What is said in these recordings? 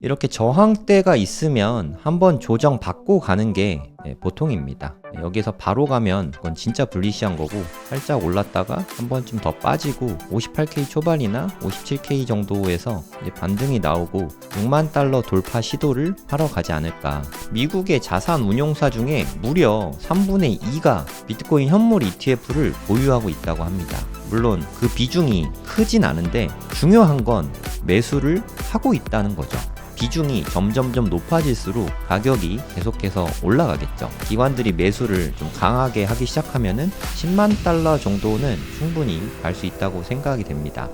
이렇게 저항대가 있으면 한번 조정 받고 가는 게 보통입니다. 여기서 바로 가면 그건 진짜 불리시한 거고, 살짝 올랐다가 한 번쯤 더 빠지고 58K 초반이나 57K 정도에서 이제 반등이 나오고 6만 달러 돌파 시도를 하러 가지 않을까. 미국의 자산 운용사 중에 무려 3분의 2가 비트코인 현물 ETF를 보유하고 있다고 합니다. 물론 그 비중이 크진 않은데 중요한 건 매수를 하고 있다는 거죠. 비중이 점점점 높아질수록 가격이 계속해서 올라가겠죠. 기관들이 매수를 좀 강하게 하기 시작하면은 10만 달러 정도는 충분히 갈 수 있다고 생각이 됩니다.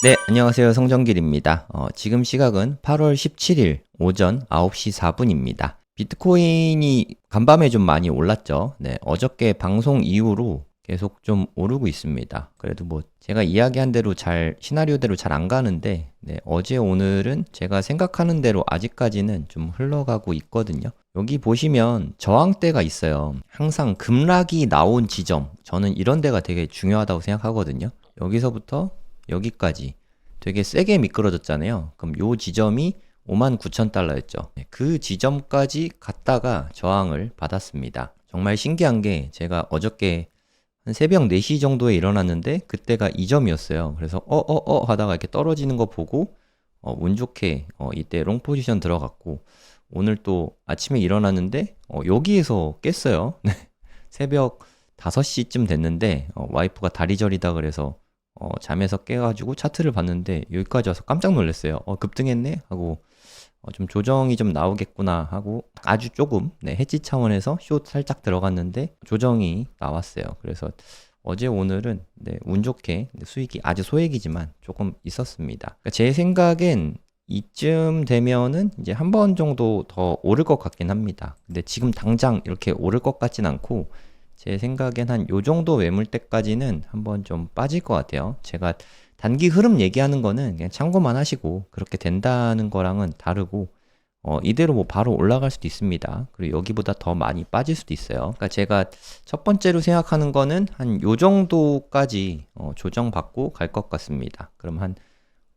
네, 안녕하세요. 성정길입니다. 지금 시각은 8월 17일 오전 9시 4분입니다. 비트코인이 간밤에 좀 많이 올랐죠. 네, 어저께 방송 이후로 계속 좀 오르고 있습니다. 그래도 뭐 제가 이야기한 대로 시나리오대로 잘 안 가는데, 네, 어제 오늘은 제가 생각하는 대로 아직까지는 좀 흘러가고 있거든요. 여기 보시면 저항대가 있어요. 항상 급락이 나온 지점, 저는 이런 데가 되게 중요하다고 생각하거든요. 여기서부터 여기까지 되게 세게 미끄러졌잖아요. 그럼 요 지점이 59,000달러였죠. 그 지점까지 갔다가 저항을 받았습니다. 정말 신기한 게 제가 어저께 한 새벽 4시 정도에 일어났는데 그때가 이 점이었어요. 그래서 하다가 이렇게 떨어지는 거 보고 운 좋게 이때 롱 포지션 들어갔고, 오늘 또 아침에 일어났는데 여기에서 깼어요. 새벽 5시쯤 됐는데 와이프가 다리 저리다 그래서 잠에서 깨가지고 차트를 봤는데 여기까지 와서 깜짝 놀랐어요. 급등했네 하고 좀 조정이 좀 나오겠구나 하고 아주 조금 해지 차원에서 숏 살짝 들어갔는데 조정이 나왔어요. 그래서 어제 오늘은 운 좋게 수익이 아주 소액이지만 조금 있었습니다. 그러니까 제 생각엔 이쯤 되면은 이제 한 번 정도 더 오를 것 같긴 합니다. 근데 지금 당장 이렇게 오를 것 같진 않고, 제 생각엔 한 요 정도 매물대까지는 한번 좀 빠질 것 같아요. 제가 단기 흐름 얘기하는 거는 그냥 참고만 하시고, 그렇게 된다는 거랑은 다르고, 이대로 뭐 바로 올라갈 수도 있습니다. 그리고 여기보다 더 많이 빠질 수도 있어요. 그러니까 제가 첫 번째로 생각하는 거는 한 요 정도까지 조정받고 갈 것 같습니다. 그럼 한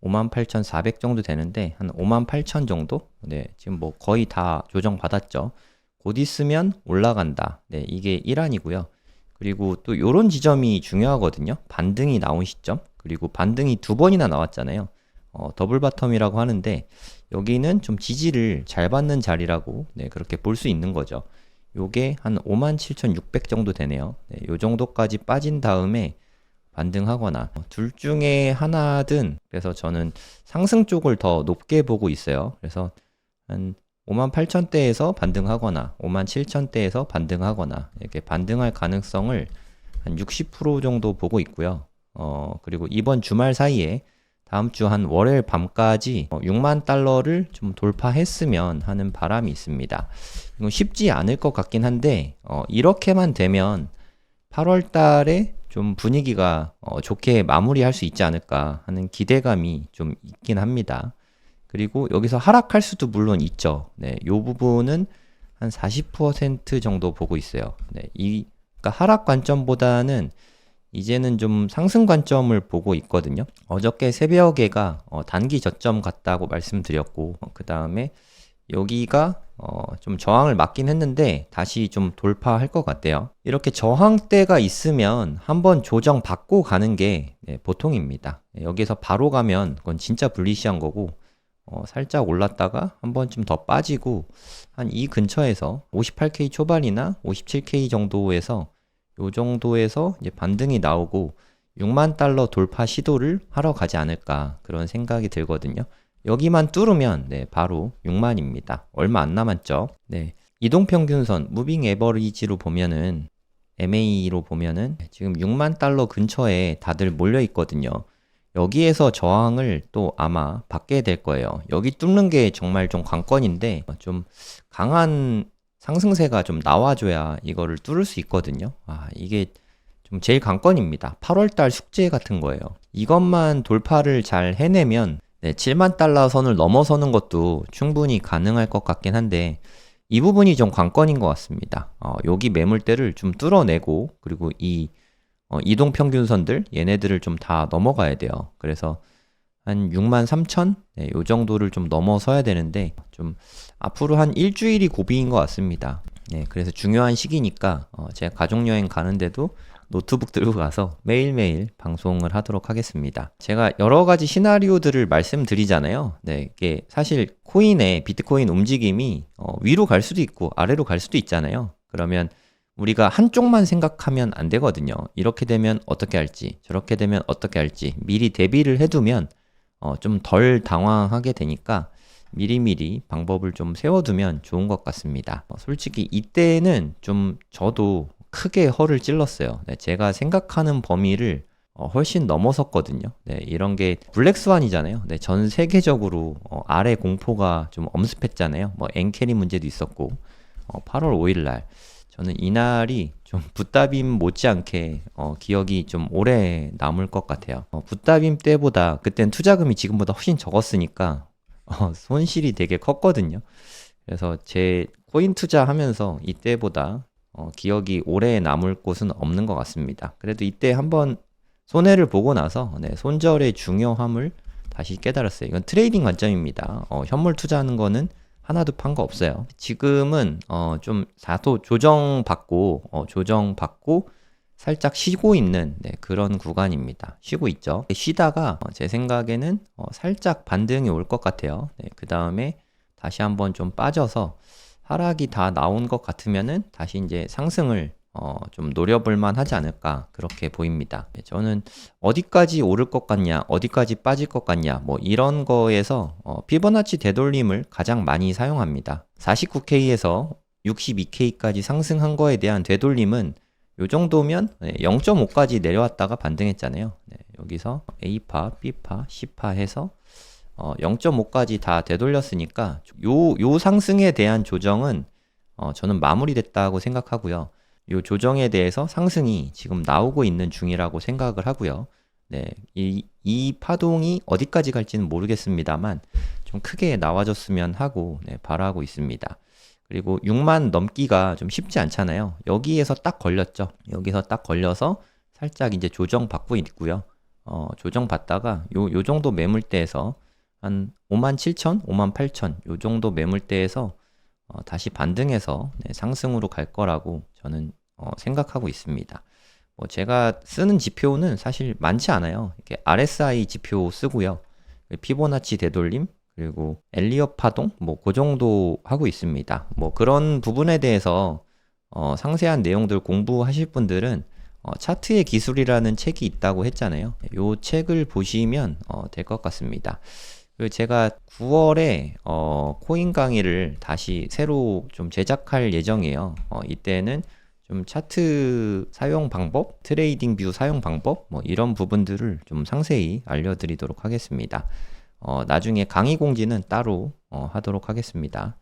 58,400 정도 되는데 한 58,000 정도? 네, 지금 뭐 거의 다 조정받았죠. 곧 있으면 올라간다. 네, 이게 1안이고요. 그리고 또 요런 지점이 중요하거든요. 반등이 나온 시점. 그리고 반등이 두 번이나 나왔잖아요. 더블 바텀이라고 하는데 여기는 좀 지지를 잘 받는 자리라고 그렇게 볼 수 있는 거죠. 요게 한 57,600 정도 되네요. 네, 요 정도까지 빠진 다음에 반등하거나 둘 중에 하나든, 그래서 저는 상승 쪽을 더 높게 보고 있어요. 그래서 한 58,000대에서 반등하거나 57,000대에서 반등하거나 이렇게 반등할 가능성을 한 60% 정도 보고 있고요. 그리고 이번 주말 사이에 다음 주 한 월요일 밤까지 6만 달러를 좀 돌파했으면 하는 바람이 있습니다. 이건 쉽지 않을 것 같긴 한데 이렇게만 되면 8월 달에 좀 분위기가 좋게 마무리할 수 있지 않을까 하는 기대감이 좀 있긴 합니다. 그리고 여기서 하락할 수도 물론 있죠. 네, 요 부분은 한 40% 정도 보고 있어요. 네, 그러니까 하락 관점보다는 이제는 좀 상승 관점을 보고 있거든요. 어저께 새벽에가 단기 저점 같다고 말씀드렸고, 그 다음에 여기가 좀 저항을 맞긴 했는데 다시 좀 돌파할 것 같대요. 이렇게 저항대가 있으면 한번 조정 받고 가는 게 보통입니다. 여기서 바로 가면 그건 진짜 불리시한 거고, 살짝 올랐다가 한 번쯤 더 빠지고 한 이 근처에서 58K 초반이나 57K 정도에서 요 정도에서 이제 반등이 나오고 6만 달러 돌파 시도를 하러 가지 않을까, 그런 생각이 들거든요. 여기만 뚫으면 바로 6만입니다. 얼마 안 남았죠. 네, 이동평균선 무빙 에버리지로 보면은 MA로 보면은 지금 6만 달러 근처에 다들 몰려 있거든요. 여기에서 저항을 또 아마 받게 될 거예요. 여기 뚫는 게 정말 좀 관건인데 좀 강한 상승세가 좀 나와줘야 이거를 뚫을 수 있거든요. 이게 좀 제일 관건입니다. 8월달 숙제 같은 거예요. 이것만 돌파를 잘 해내면 7만 달러 선을 넘어서는 것도 충분히 가능할 것 같긴 한데, 이 부분이 좀 관건인 것 같습니다. 여기 매물대를 좀 뚫어내고, 그리고 이 이동평균선들 얘네들을 좀 다 넘어가야 돼요. 그래서 한 63,000? 네, 요 정도를 좀 넘어서야 되는데 좀 앞으로 한 일주일이 고비인 것 같습니다. 네, 그래서 중요한 시기니까 제가 가족여행 가는데도 노트북 들고 가서 매일매일 방송을 하도록 하겠습니다. 제가 여러 가지 시나리오들을 말씀드리잖아요. 네, 이게 사실 비트코인 움직임이 위로 갈 수도 있고 아래로 갈 수도 있잖아요. 그러면 우리가 한쪽만 생각하면 안 되거든요. 이렇게 되면 어떻게 할지, 저렇게 되면 어떻게 할지 미리 대비를 해두면 좀 덜 당황하게 되니까 미리미리 방법을 좀 세워두면 좋은 것 같습니다. 솔직히 이때는 좀 저도 크게 허를 찔렀어요. 네, 제가 생각하는 범위를 훨씬 넘어섰거든요. 네, 이런 게 블랙스완이잖아요. 네, 전 세계적으로 아래 공포가 좀 엄습했잖아요. 뭐 엔캐리 문제도 있었고 8월 5일 날 저는 이날이 좀 붓다빔 못지않게 기억이 좀 오래 남을 것 같아요. 붓다빔 때보다 그땐 투자금이 지금보다 훨씬 적었으니까 손실이 되게 컸거든요. 그래서 제 코인 투자하면서 이때보다 기억이 오래 남을 곳은 없는 것 같습니다. 그래도 이때 한번 손해를 보고 나서 손절의 중요함을 다시 깨달았어요. 이건 트레이딩 관점입니다. 현물 투자하는 거는 하나도 판 거 없어요. 지금은 좀 다소 조정받고 살짝 쉬고 있는 그런 구간입니다. 쉬고 있죠. 쉬다가 제 생각에는 살짝 반등이 올 것 같아요. 그 다음에 다시 한번 좀 빠져서 하락이 다 나온 것 같으면은 다시 이제 상승을 좀 노려볼 만하지 않을까 그렇게 보입니다. 저는 어디까지 오를 것 같냐, 어디까지 빠질 것 같냐, 뭐 이런 거에서 피보나치 되돌림을 가장 많이 사용합니다. 49K에서 62K까지 상승한 거에 대한 되돌림은 요 정도면 0.5까지 내려왔다가 반등했잖아요. 여기서 A파, B파, C파 해서 0.5까지 다 되돌렸으니까 요 상승에 대한 조정은 저는 마무리됐다고 생각하고요. 요 조정에 대해서 상승이 지금 나오고 있는 중이라고 생각을 하고요. 네, 이 파동이 어디까지 갈지는 모르겠습니다만 좀 크게 나와줬으면 하고 바라고 있습니다. 그리고 6만 넘기가 좀 쉽지 않잖아요. 여기에서 딱 걸렸죠. 여기서 딱 걸려서 살짝 이제 조정받고 있고요. 조정받다가 요 정도 매물대에서 한 57,000, 58,000 요 정도 매물대에서 다시 반등해서 상승으로 갈 거라고 저는 생각하고 있습니다. 제가 쓰는 지표는 사실 많지 않아요. 이렇게 RSI 지표 쓰고요. 피보나치 되돌림, 그리고 엘리엇 파동, 뭐 그 정도 하고 있습니다. 뭐 그런 부분에 대해서 상세한 내용들 공부하실 분들은 차트의 기술이라는 책이 있다고 했잖아요. 이 책을 보시면 될 것 같습니다. 제가 9월에 코인 강의를 다시 새로 좀 제작할 예정이에요. 이때는 좀 차트 사용 방법, 트레이딩 뷰 사용 방법, 뭐 이런 부분들을 좀 상세히 알려드리도록 하겠습니다. 나중에 강의 공지는 따로 하도록 하겠습니다.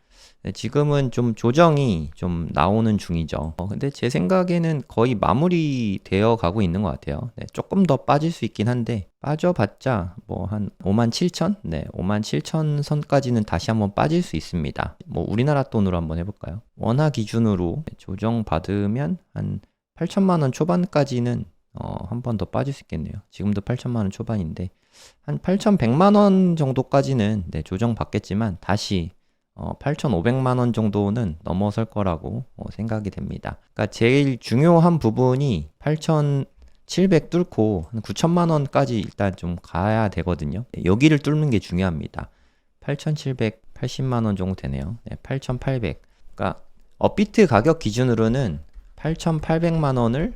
지금은 좀 조정이 좀 나오는 중이죠. 근데 제 생각에는 거의 마무리 되어 가고 있는 것 같아요. 조금 더 빠질 수 있긴 한데 빠져봤자 뭐 한 57,000? 57,000 선까지는 다시 한번 빠질 수 있습니다. 뭐 우리나라 돈으로 한번 해볼까요? 원화 기준으로 조정 받으면 한 8천만 원 초반까지는 한 번 더 빠질 수 있겠네요. 지금도 8천만 원 초반인데 한 8,100만 원 정도까지는 조정 받겠지만 다시 8,500만 원 정도는 넘어설 거라고 생각이 됩니다. 그러니까 제일 중요한 부분이 8,700 뚫고 한 9천만 원까지 일단 좀 가야 되거든요. 여기를 뚫는 게 중요합니다. 8,780만 원 정도 되네요. 8,800. 그러니까 업비트 가격 기준으로는 8,800만 원을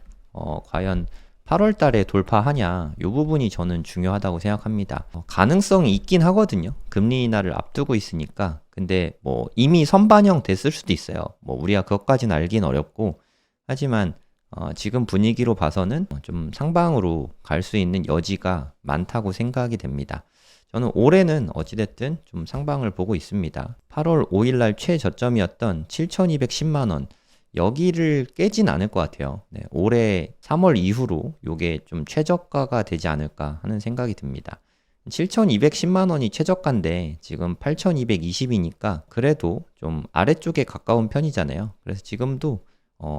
과연 8월 달에 돌파하냐, 이 부분이 저는 중요하다고 생각합니다. 가능성이 있긴 하거든요. 금리 인하를 앞두고 있으니까. 근데 뭐 이미 선반영 됐을 수도 있어요. 뭐 우리가 그것까지는 알긴 어렵고, 하지만 지금 분위기로 봐서는 좀 상방으로 갈 수 있는 여지가 많다고 생각이 됩니다. 저는 올해는 어찌됐든 좀 상방을 보고 있습니다. 8월 5일 날 최저점이었던 7,210만 원, 여기를 깨진 않을 것 같아요. 올해 3월 이후로 이게 좀 최저가가 되지 않을까 하는 생각이 듭니다. 7,210만 원이 최저가인데 지금 8,220이니까 그래도 좀 아래쪽에 가까운 편이잖아요. 그래서 지금도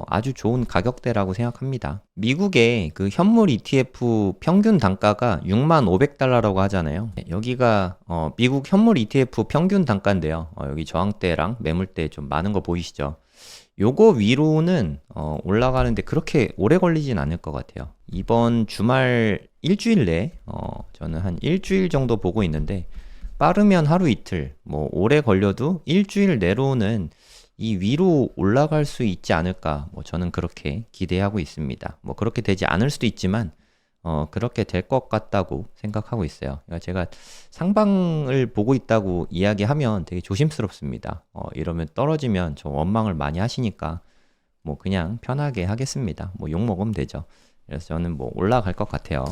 아주 좋은 가격대라고 생각합니다. 미국의 그 현물 ETF 평균 단가가 65,000달러라고 하잖아요. 여기가 미국 현물 ETF 평균 단가인데요. 여기 저항대랑 매물대 좀 많은 거 보이시죠? 요거 위로는 올라가는데 그렇게 오래 걸리진 않을 것 같아요. 이번 주말 일주일 내에 저는 한 일주일 정도 보고 있는데, 빠르면 하루 이틀, 뭐 오래 걸려도 일주일 내로는 이 위로 올라갈 수 있지 않을까, 뭐 저는 그렇게 기대하고 있습니다. 뭐 그렇게 되지 않을 수도 있지만 그렇게 될 것 같다고 생각하고 있어요. 그러니까 제가 상방을 보고 있다고 이야기하면 되게 조심스럽습니다. 이러면 떨어지면 저 원망을 많이 하시니까 뭐 그냥 편하게 하겠습니다. 뭐 욕 먹으면 되죠. 그래서 저는 뭐 올라갈 것 같아요.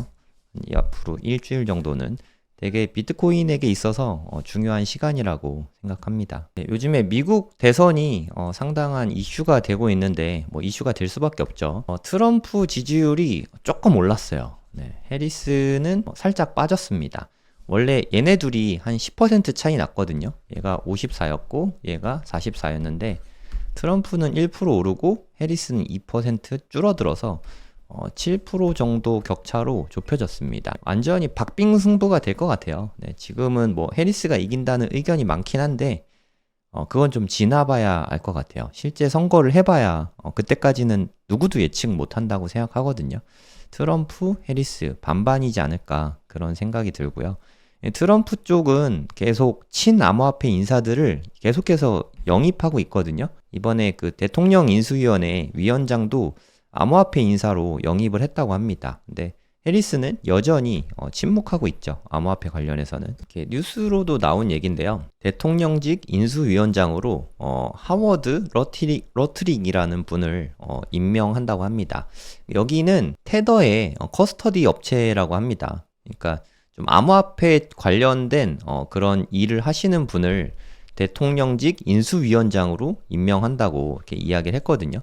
이 앞으로 일주일 정도는 되게 비트코인에게 있어서 중요한 시간이라고 생각합니다. 네, 요즘에 미국 대선이 상당한 이슈가 되고 있는데, 뭐 이슈가 될 수밖에 없죠. 트럼프 지지율이 조금 올랐어요. 네, 해리스는 살짝 빠졌습니다. 원래 얘네 둘이 한 10% 차이 났거든요. 얘가 54였고 얘가 44였는데 트럼프는 1% 오르고 해리스는 2% 줄어들어서 7% 정도 격차로 좁혀졌습니다. 완전히 박빙승부가 될 것 같아요. 네, 지금은 뭐 해리스가 이긴다는 의견이 많긴 한데 그건 좀 지나봐야 알 것 같아요. 실제 선거를 해봐야 그때까지는 누구도 예측 못한다고 생각하거든요. 트럼프, 해리스 반반이지 않을까 그런 생각이 들고요. 트럼프 쪽은 계속 친암호화폐 인사들을 계속해서 영입하고 있거든요. 이번에 그 대통령 인수위원회 위원장도 암호화폐 인사로 영입을 했다고 합니다. 근데 해리스는 여전히 침묵하고 있죠. 암호화폐 관련해서는. 이렇게 뉴스로도 나온 얘기인데요. 대통령직 인수위원장으로 하워드 러트릭이라는 분을 임명한다고 합니다. 여기는 테더의 커스터디 업체라고 합니다. 그러니까 좀 암호화폐 관련된 그런 일을 하시는 분을 대통령직 인수위원장으로 임명한다고 이렇게 이야기를 했거든요.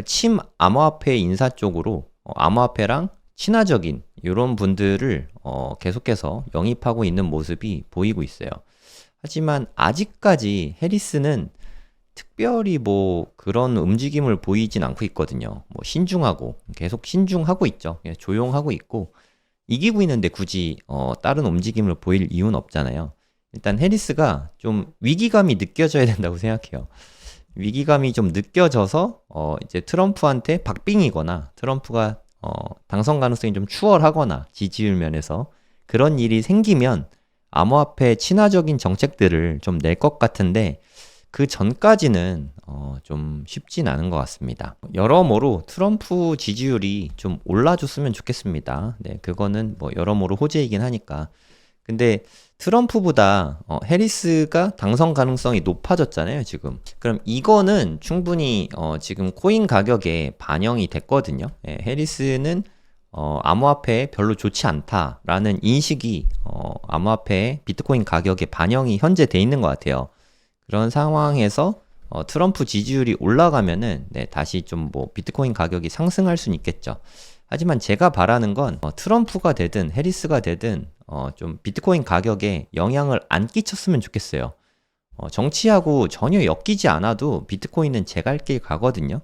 침 암호화폐 인사 쪽으로 암호화폐랑 친화적인 이런 분들을 계속해서 영입하고 있는 모습이 보이고 있어요. 하지만 아직까지 해리스는 특별히 뭐 그런 움직임을 보이진 않고 있거든요. 뭐 신중하고 계속 신중하고 있죠. 조용하고 있고 이기고 있는데 굳이 다른 움직임을 보일 이유는 없잖아요. 일단 해리스가 좀 위기감이 느껴져야 된다고 생각해요. 위기감이 좀 느껴져서 이제 트럼프한테 박빙이거나 트럼프가 당선 가능성이 좀 추월하거나 지지율 면에서 그런 일이 생기면 암호화폐 친화적인 정책들을 좀 낼 것 같은데 그 전까지는 좀 쉽진 않은 것 같습니다. 여러모로 트럼프 지지율이 좀 올라줬으면 좋겠습니다. 네, 그거는 뭐 여러모로 호재이긴 하니까. 근데 트럼프보다 해리스가 당선 가능성이 높아졌잖아요, 지금. 그럼 이거는 충분히 지금 코인 가격에 반영이 됐거든요. 예, 해리스는 암호화폐 별로 좋지 않다라는 인식이 암호화폐 비트코인 가격에 반영이 현재 돼 있는 것 같아요. 그런 상황에서 트럼프 지지율이 올라가면은 네, 다시 좀 뭐 비트코인 가격이 상승할 수는 있겠죠. 하지만 제가 바라는 건 트럼프가 되든 해리스가 되든 좀 비트코인 가격에 영향을 안 끼쳤으면 좋겠어요. 정치하고 전혀 엮이지 않아도 비트코인은 제 갈 길 가거든요.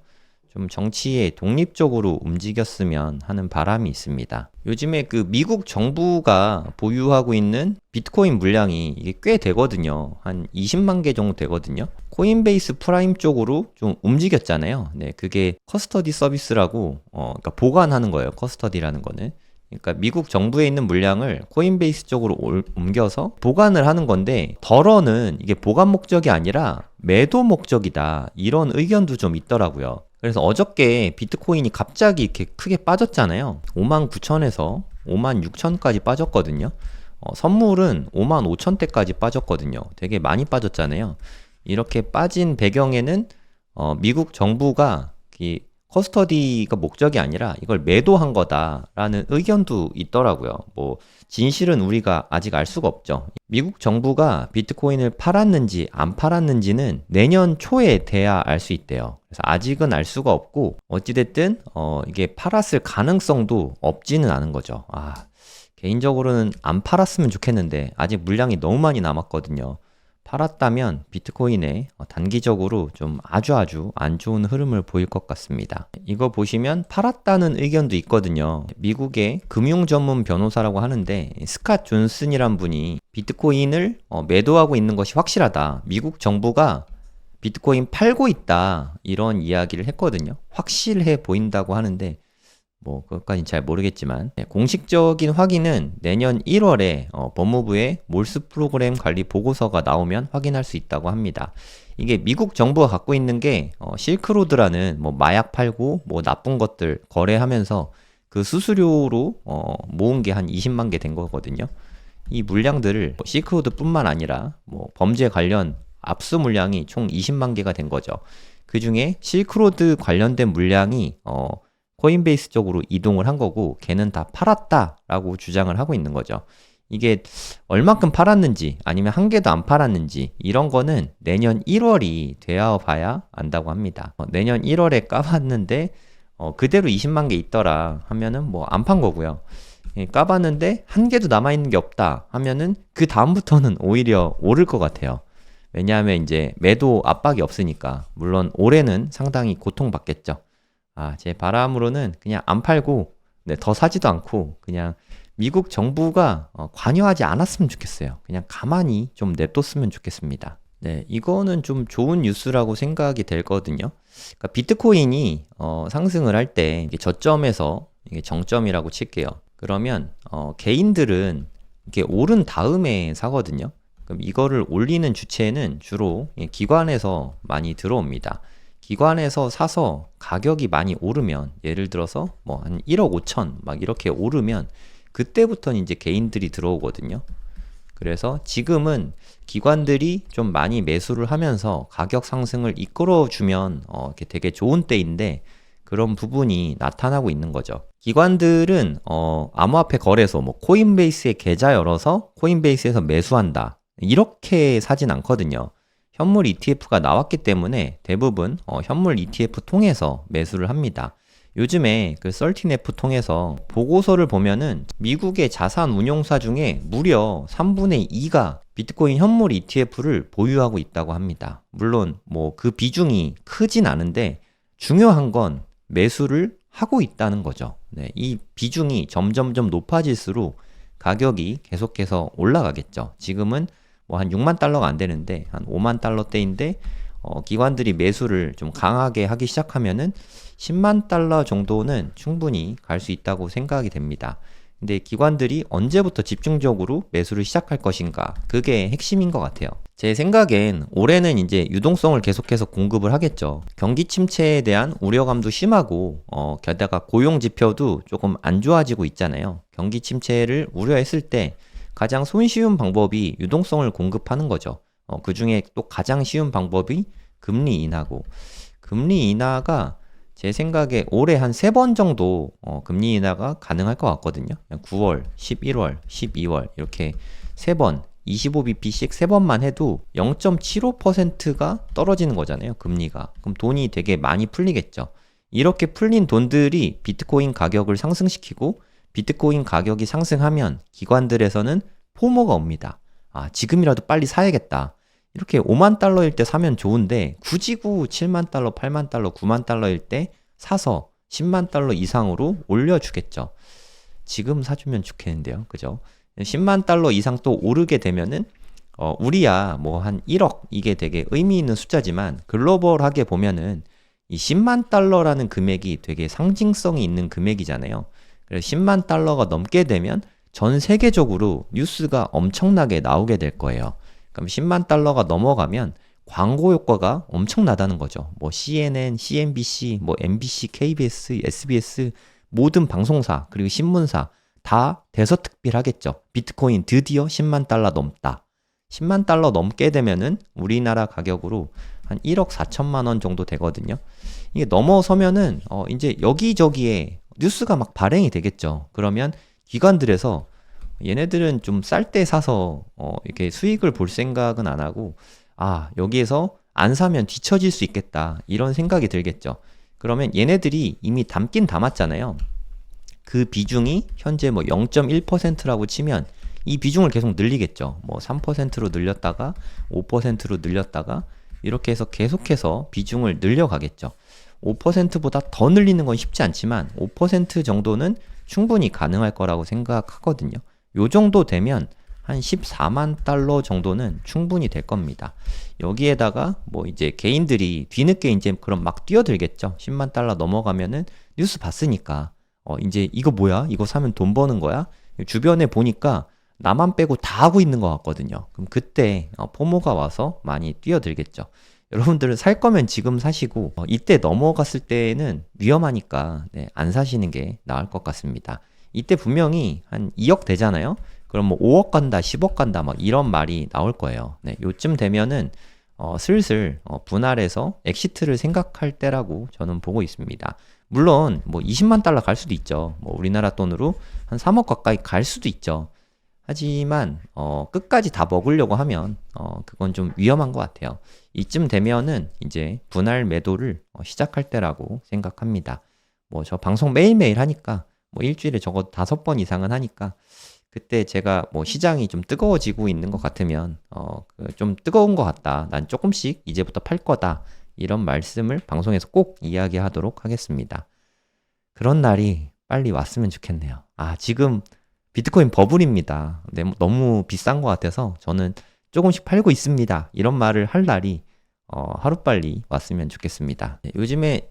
좀 정치에 독립적으로 움직였으면 하는 바람이 있습니다. 요즘에 그 미국 정부가 보유하고 있는 비트코인 물량이 이게 꽤 되거든요. 한 20만 개 정도 되거든요. 코인베이스 프라임 쪽으로 좀 움직였잖아요. 네, 그게 커스터디 서비스라고 그러니까 보관하는 거예요. 커스터디라는 거는. 그러니까 미국 정부에 있는 물량을 코인베이스 쪽으로 옮겨서 보관을 하는 건데 덜어는 이게 보관 목적이 아니라 매도 목적이다. 이런 의견도 좀 있더라고요. 그래서 어저께 비트코인이 갑자기 이렇게 크게 빠졌잖아요. 59,000에서 56,000까지 빠졌거든요. 선물은 55,000대까지 빠졌거든요. 되게 많이 빠졌잖아요. 이렇게 빠진 배경에는 미국 정부가 이 커스터디가 목적이 아니라 이걸 매도한 거다라는 의견도 있더라고요. 뭐 진실은 우리가 아직 알 수가 없죠. 미국 정부가 비트코인을 팔았는지 안 팔았는지는 내년 초에 돼야 알 수 있대요. 그래서 아직은 알 수가 없고 어찌됐든 이게 팔았을 가능성도 없지는 않은 거죠. 개인적으로는 안 팔았으면 좋겠는데 아직 물량이 너무 많이 남았거든요. 팔았다면 비트코인에 단기적으로 좀 아주 안 좋은 흐름을 보일 것 같습니다. 이거 보시면 팔았다는 의견도 있거든요. 미국의 금융 전문 변호사라고 하는데 스캇 존슨이란 분이 비트코인을 매도하고 있는 것이 확실하다. 미국 정부가 비트코인 팔고 있다. 이런 이야기를 했거든요. 확실해 보인다고 하는데 뭐 그것까지는 잘 모르겠지만 공식적인 확인은 내년 1월에 법무부의 몰스 프로그램 관리 보고서가 나오면 확인할 수 있다고 합니다. 이게 미국 정부가 갖고 있는 게 실크로드라는 뭐 마약 팔고 뭐 나쁜 것들 거래하면서 그 수수료로 모은 게 한 20만 개 된 거거든요. 이 물량들을 실크로드뿐만 아니라 뭐 범죄 관련 압수 물량이 총 20만 개가 된 거죠. 그 중에 실크로드 관련된 물량이 코인베이스 쪽으로 이동을 한 거고 걔는 다 팔았다라고 주장을 하고 있는 거죠. 이게 얼만큼 팔았는지 아니면 한 개도 안 팔았는지 이런 거는 내년 1월이 되어 봐야 안다고 합니다. 내년 1월에 까봤는데 그대로 20만 개 있더라 하면은 뭐 안 판 거고요. 까봤는데 한 개도 남아있는 게 없다 하면은 그 다음부터는 오히려 오를 것 같아요. 왜냐하면 이제 매도 압박이 없으니까. 물론 올해는 상당히 고통받겠죠. 제 바람으로는 그냥 안 팔고 더 사지도 않고 그냥 미국 정부가 관여하지 않았으면 좋겠어요. 그냥 가만히 좀 냅뒀으면 좋겠습니다. 네, 이거는 좀 좋은 뉴스라고 생각이 되거든요. 그러니까 비트코인이 상승을 할 때 저점에서 이게 정점이라고 칠게요. 그러면 개인들은 이렇게 오른 다음에 사거든요. 그럼 이거를 올리는 주체는 주로 기관에서 많이 들어옵니다. 기관에서 사서 가격이 많이 오르면 예를 들어서 뭐 한 1억 5천 막 이렇게 오르면 그때부터는 이제 개인들이 들어오거든요. 그래서 지금은 기관들이 좀 많이 매수를 하면서 가격 상승을 이끌어주면 이렇게 되게 좋은 때인데 그런 부분이 나타나고 있는 거죠. 기관들은 암호화폐 거래소 뭐 코인베이스에 계좌 열어서 코인베이스에서 매수한다 이렇게 사진 않거든요. 현물 ETF가 나왔기 때문에 대부분 현물 ETF 통해서 매수를 합니다. 요즘에 그 13F 통해서 보고서를 보면은 미국의 자산 운용사 중에 무려 3분의 2가 비트코인 현물 ETF를 보유하고 있다고 합니다. 물론 뭐 그 비중이 크진 않은데 중요한 건 매수를 하고 있다는 거죠. 네, 이 비중이 점점점 높아질수록 가격이 계속해서 올라가겠죠. 지금은 뭐 한 6만 달러가 안 되는데 한 5만 달러대인데 기관들이 매수를 좀 강하게 하기 시작하면은 10만 달러 정도는 충분히 갈 수 있다고 생각이 됩니다. 근데 기관들이 언제부터 집중적으로 매수를 시작할 것인가 그게 핵심인 것 같아요. 제 생각엔 올해는 이제 유동성을 계속해서 공급을 하겠죠. 경기 침체에 대한 우려감도 심하고 게다가 고용 지표도 조금 안 좋아지고 있잖아요. 경기 침체를 우려했을 때 가장 손쉬운 방법이 유동성을 공급하는 거죠. 그 중에 또 가장 쉬운 방법이 금리 인하고 금리 인하가 제 생각에 올해 한 3번 정도 금리 인하가 가능할 것 같거든요. 9월, 11월, 12월 이렇게 3번 25bp씩 3번만 해도 0.75%가 떨어지는 거잖아요. 금리가. 그럼 돈이 되게 많이 풀리겠죠. 이렇게 풀린 돈들이 비트코인 가격을 상승시키고 비트코인 가격이 상승하면 기관들에서는 포모가 옵니다. 지금이라도 빨리 사야겠다. 이렇게 5만 달러일 때 사면 좋은데 굳이 7만 달러, 8만 달러, 9만 달러일 때 사서 10만 달러 이상으로 올려주겠죠. 지금 사주면 좋겠는데요. 그죠? 10만 달러 이상 또 오르게 되면은 우리야 뭐 한 1억 이게 되게 의미 있는 숫자지만 글로벌하게 보면은 이 10만 달러라는 금액이 되게 상징성이 있는 금액이잖아요. 그래서 10만 달러가 넘게 되면 전 세계적으로 뉴스가 엄청나게 나오게 될 거예요. 그럼 10만 달러가 넘어가면 광고 효과가 엄청나다는 거죠. 뭐 CNN, CNBC, 뭐 MBC, KBS, SBS 모든 방송사 그리고 신문사 다 대서특필하겠죠. 비트코인 드디어 10만 달러 넘다. 10만 달러 넘게 되면은 우리나라 가격으로 한 1억 4천만 원 정도 되거든요. 이게 넘어서면은 이제 여기저기에 뉴스가 막 발행이 되겠죠. 그러면 기관들에서 얘네들은 좀 쌀 때 사서 이렇게 수익을 볼 생각은 안 하고 여기에서 안 사면 뒤처질 수 있겠다 이런 생각이 들겠죠. 그러면 얘네들이 이미 담긴 담았잖아요. 그 비중이 현재 뭐 0.1%라고 치면 이 비중을 계속 늘리겠죠. 뭐 3%로 늘렸다가 5%로 늘렸다가 이렇게 해서 계속해서 비중을 늘려가겠죠. 5%보다 더 늘리는 건 쉽지 않지만 5% 정도는 충분히 가능할 거라고 생각하거든요. 요 정도 되면 한 14만 달러 정도는 충분히 될 겁니다. 여기에다가 뭐 이제 개인들이 뒤늦게 이제 그럼 막 뛰어들겠죠. 10만 달러 넘어가면은 뉴스 봤으니까 이제 이거 뭐야? 이거 사면 돈 버는 거야? 주변에 보니까 나만 빼고 다 하고 있는 것 같거든요. 그럼 그때 포모가 와서 많이 뛰어들겠죠. 여러분들은 살 거면 지금 사시고 이때 넘어갔을 때는 위험하니까 네, 안 사시는 게 나을 것 같습니다. 이때 분명히 한 2억 되잖아요. 그럼 뭐 5억 간다, 10억 간다 막 이런 말이 나올 거예요. 네, 요쯤 되면은 슬슬 분할해서 엑시트를 생각할 때라고 저는 보고 있습니다. 물론 뭐 20만 달러 갈 수도 있죠. 뭐 우리나라 돈으로 한 3억 가까이 갈 수도 있죠. 하지만 끝까지 다 먹으려고 하면 그건 좀 위험한 것 같아요. 이쯤 되면은 이제 분할 매도를 시작할 때라고 생각합니다. 뭐 저 방송 매일매일 하니까 뭐 일주일에 적어도 5번 이상은 하니까 그때 제가 뭐 시장이 좀 뜨거워지고 있는 것 같으면 좀 뜨거운 것 같다. 난 조금씩 이제부터 팔 거다. 이런 말씀을 방송에서 꼭 이야기하도록 하겠습니다. 그런 날이 빨리 왔으면 좋겠네요. 지금 비트코인 버블입니다. 너무 비싼 것 같아서 저는 조금씩 팔고 있습니다. 이런 말을 할 날이 하루빨리 왔으면 좋겠습니다. 네, 요즘에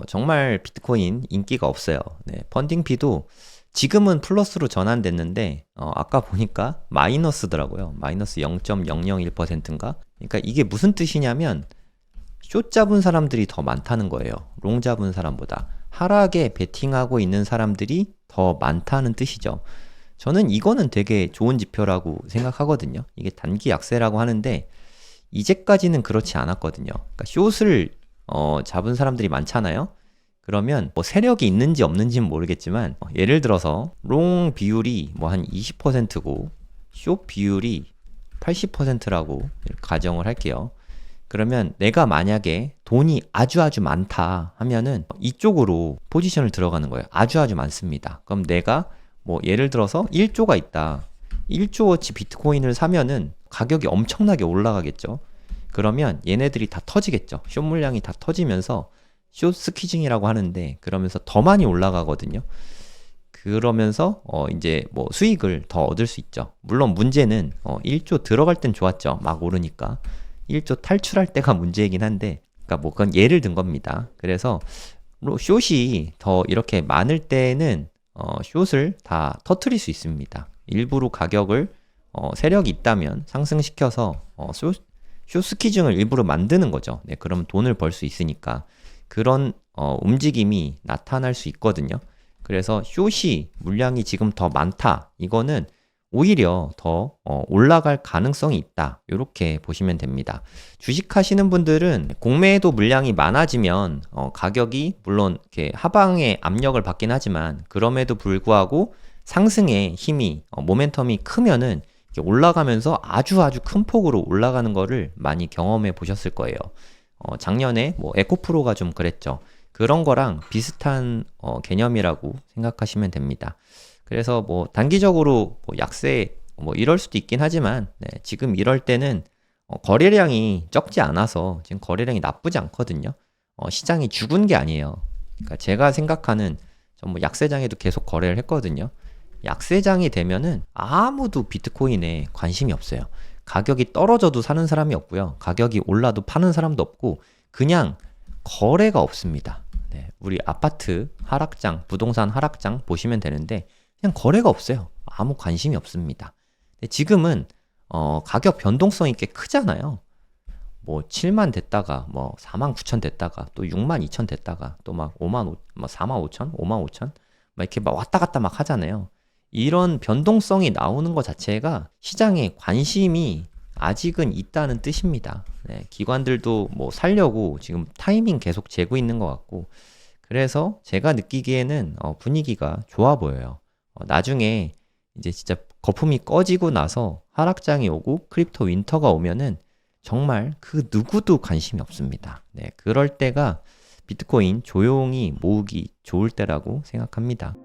정말 비트코인 인기가 없어요. 네, 펀딩피도 지금은 플러스로 전환됐는데 아까 보니까 마이너스더라고요. 마이너스 0.001%인가? 그러니까 이게 무슨 뜻이냐면 숏 잡은 사람들이 더 많다는 거예요. 롱 잡은 사람보다. 하락에 베팅하고 있는 사람들이 더 많다는 뜻이죠. 저는 이거는 되게 좋은 지표라고 생각하거든요. 이게 단기 약세라고 하는데 이제까지는 그렇지 않았거든요. 그러니까 숏을 잡은 사람들이 많잖아요. 그러면 뭐 세력이 있는지 없는지는 모르겠지만 예를 들어서 롱 비율이 뭐 한 20%고 숏 비율이 80%라고 가정을 할게요. 그러면 내가 만약에 돈이 아주 많다 하면은 이쪽으로 포지션을 들어가는 거예요. 아주 많습니다. 그럼 내가 뭐 예를 들어서 1조가 있다. 1조어치 비트코인을 사면은 가격이 엄청나게 올라가겠죠. 그러면 얘네들이 다 터지겠죠. 숏 물량이 다 터지면서 숏 스퀴징이라고 하는데 그러면서 더 많이 올라가거든요. 그러면서 이제 뭐 수익을 더 얻을 수 있죠. 물론 문제는 1조 들어갈 땐 좋았죠. 막 오르니까. 1조 탈출할 때가 문제이긴 한데 그러니까 뭐 그건 예를 든 겁니다. 그래서 숏이 더 이렇게 많을 때는 숏을 다 터트릴 수 있습니다. 일부러 가격을 세력이 있다면 상승시켜서 숏 스퀴징을 일부러 만드는 거죠. 네, 그러면 돈을 벌 수 있으니까 그런 움직임이 나타날 수 있거든요. 그래서 숏이 물량이 지금 더 많다. 이거는 오히려 더 올라갈 가능성이 있다. 이렇게 보시면 됩니다. 주식하시는 분들은 공매도 물량이 많아지면 가격이 물론 이렇게 하방에 압력을 받긴 하지만 그럼에도 불구하고 상승의 힘이 모멘텀이 크면은 올라가면서 아주 큰 폭으로 올라가는 거를 많이 경험해 보셨을 거예요. 작년에 뭐 에코프로가 좀 그랬죠. 그런 거랑 비슷한 개념이라고 생각하시면 됩니다. 그래서 뭐 단기적으로 뭐 약세 뭐 이럴 수도 있긴 하지만 네, 지금 이럴 때는 거래량이 적지 않아서 지금 거래량이 나쁘지 않거든요. 시장이 죽은 게 아니에요. 그러니까 제가 생각하는 뭐 약세장에도 계속 거래를 했거든요. 약세장이 되면은 아무도 비트코인에 관심이 없어요. 가격이 떨어져도 사는 사람이 없고요. 가격이 올라도 파는 사람도 없고 그냥 거래가 없습니다. 네, 우리 아파트 하락장, 부동산 하락장 보시면 되는데 그냥 거래가 없어요. 아무 관심이 없습니다. 근데 지금은 가격 변동성이 꽤 크잖아요. 뭐 7만 됐다가 뭐 4만 9천 됐다가 또 6만 2천 됐다가 또 막 5만 5, 뭐 4만 5천, 5만 5천 막 이렇게 막 왔다 갔다 막 하잖아요. 이런 변동성이 나오는 것 자체가 시장에 관심이 아직은 있다는 뜻입니다. 네, 기관들도 뭐 살려고 지금 타이밍 계속 재고 있는 것 같고 그래서 제가 느끼기에는 분위기가 좋아 보여요. 나중에 이제 진짜 거품이 꺼지고 나서 하락장이 오고 크립토 윈터가 오면은 정말 그 누구도 관심이 없습니다. 네, 그럴 때가 비트코인 조용히 모으기 좋을 때라고 생각합니다.